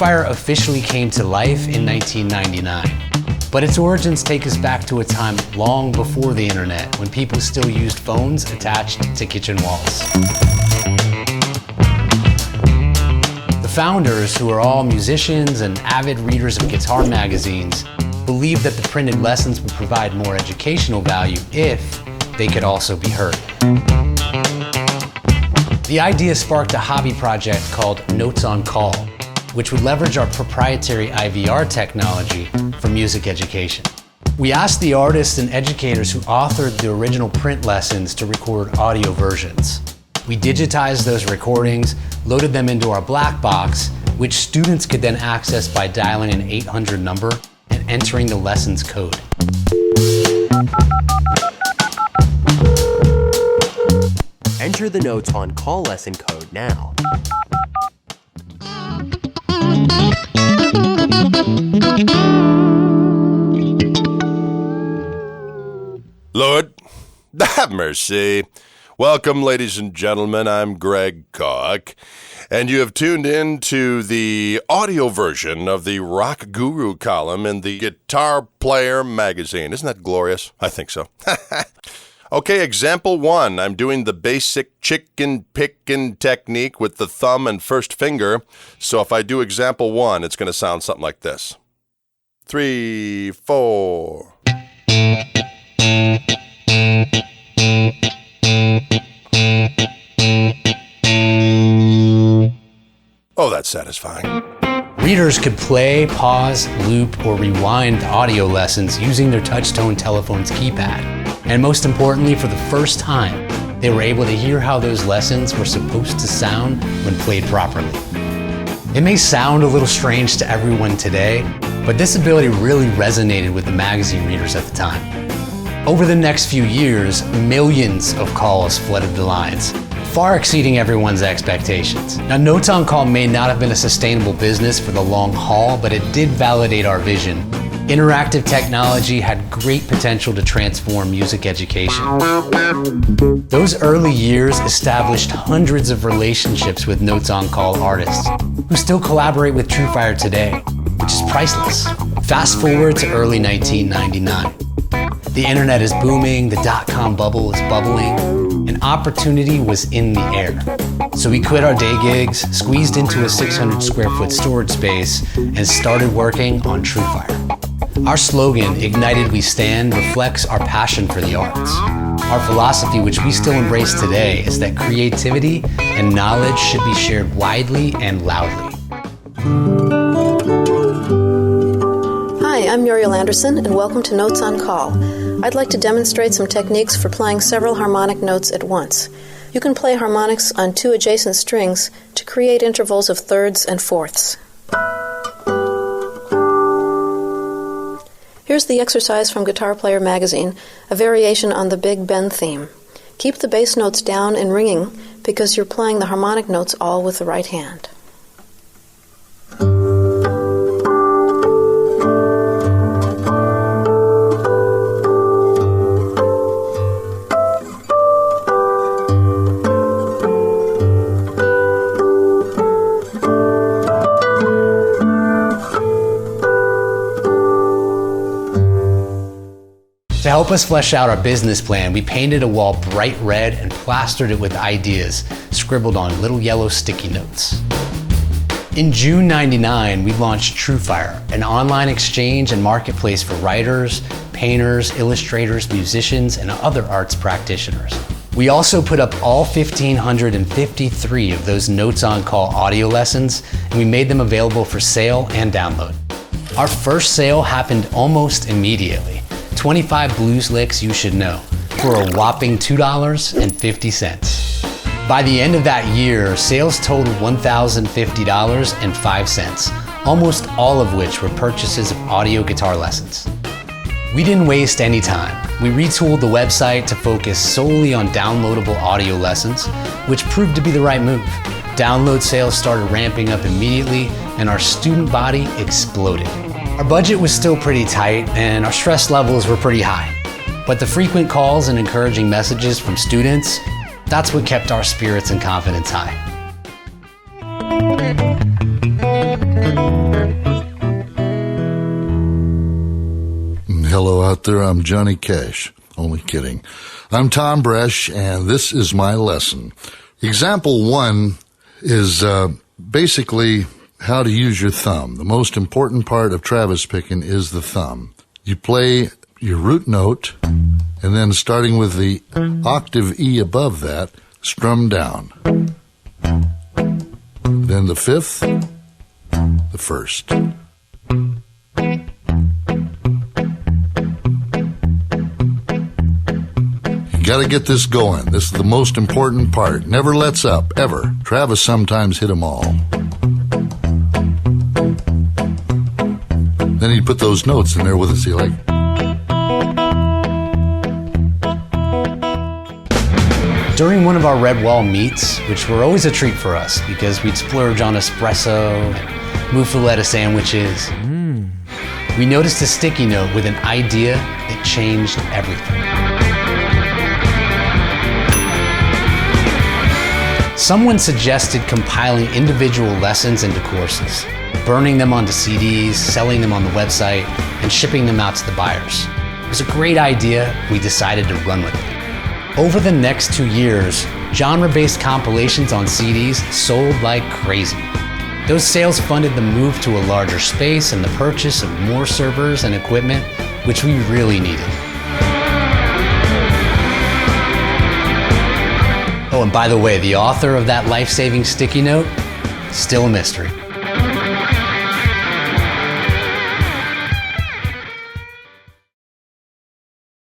TrueFire officially came to life in 1999, but its origins take us back to a time long before the internet, when people still used phones attached to kitchen walls. The founders, who are all musicians and avid readers of guitar magazines, believed that the printed lessons would provide more educational value if they could also be heard. The idea sparked a hobby project called Notes on Call, which would leverage our proprietary IVR technology for music education. We asked the artists and educators who authored the original print lessons to record audio versions. We digitized those recordings, loaded them into our black box, which students could then access by dialing an 800 number and entering the lesson's code. Enter the Notes on Call lesson code now. Lord, have mercy. Welcome, ladies and gentlemen. I'm Greg Koch, and you have tuned in to the audio version of the Rock Guru column in the Guitar Player magazine. Isn't that glorious? I think so. Okay, example 1. I'm doing the basic chicken pickin technique with the thumb and first finger. So if I do example 1, it's going to sound something like this. 3, 4. Oh, that's satisfying. Readers could play, pause, loop, or rewind audio lessons using their touch-tone telephone's keypad. And most importantly, for the first time, they were able to hear how those lessons were supposed to sound when played properly. It may sound a little strange to everyone today, but this ability really resonated with the magazine readers at the time. Over the next few years, millions of calls flooded the lines, far exceeding everyone's expectations. Now, Notes on Call may not have been a sustainable business for the long haul, but it did validate our vision. Interactive technology had great potential to transform music education. Those early years established hundreds of relationships with Notes on Call artists, who still collaborate with TrueFire today, which is priceless. Fast forward to early 1999. The internet is booming, the dot-com bubble is bubbling, and opportunity was in the air. So we quit our day gigs, squeezed into a 600 square foot storage space, and started working on TrueFire. Our slogan, Ignited We Stand, reflects our passion for the arts. Our philosophy, which we still embrace today, is that creativity and knowledge should be shared widely and loudly. Hi, I'm Muriel Anderson, and welcome to Notes on Call. I'd like to demonstrate some techniques for playing several harmonic notes at once. You can play harmonics on 2 adjacent strings to create intervals of thirds and fourths. Here's the exercise from Guitar Player magazine, a variation on the Big Ben theme. Keep the bass notes down and ringing because you're playing the harmonic notes all with the right hand. To help us flesh out our business plan, we painted a wall bright red and plastered it with ideas scribbled on little yellow sticky notes. In June '99, we launched TrueFire, an online exchange and marketplace for writers, painters, illustrators, musicians, and other arts practitioners. We also put up all 1,553 of those Notes on Call audio lessons, and we made them available for sale and download. Our first sale happened almost immediately. 25 blues licks you should know, for a whopping $2.50. By the end of that year, sales totaled $1,050.05, almost all of which were purchases of audio guitar lessons. We didn't waste any time. We retooled the website to focus solely on downloadable audio lessons, which proved to be the right move. Download sales started ramping up immediately, and our student body exploded. Our budget was still pretty tight, and our stress levels were pretty high. But the frequent calls and encouraging messages from students, that's what kept our spirits and confidence high. Hello out there, I'm Johnny Cash. Only kidding. I'm Thom Bresh, and this is my lesson. Example 1 is basically how to use your thumb. The most important part of Travis picking is the thumb. You play your root note, and then starting with the octave E above that, strum down. Then the 5th, the 1st. You gotta get this going. This is the most important part. Never lets up, ever. Travis sometimes hit them all. Then he'd put those notes in there with us. He like... During one of our Red Wall meets, which were always a treat for us because we'd splurge on espresso and Muffalettas sandwiches, we noticed a sticky note with an idea that changed everything. Someone suggested compiling individual lessons into courses, burning them onto CDs, selling them on the website, and shipping them out to the buyers. It was a great idea. We decided to run with it. Over the next 2 years, genre-based compilations on CDs sold like crazy. Those sales funded the move to a larger space and the purchase of more servers and equipment, which we really needed. Oh, and by the way, the author of that life-saving sticky note, still a mystery.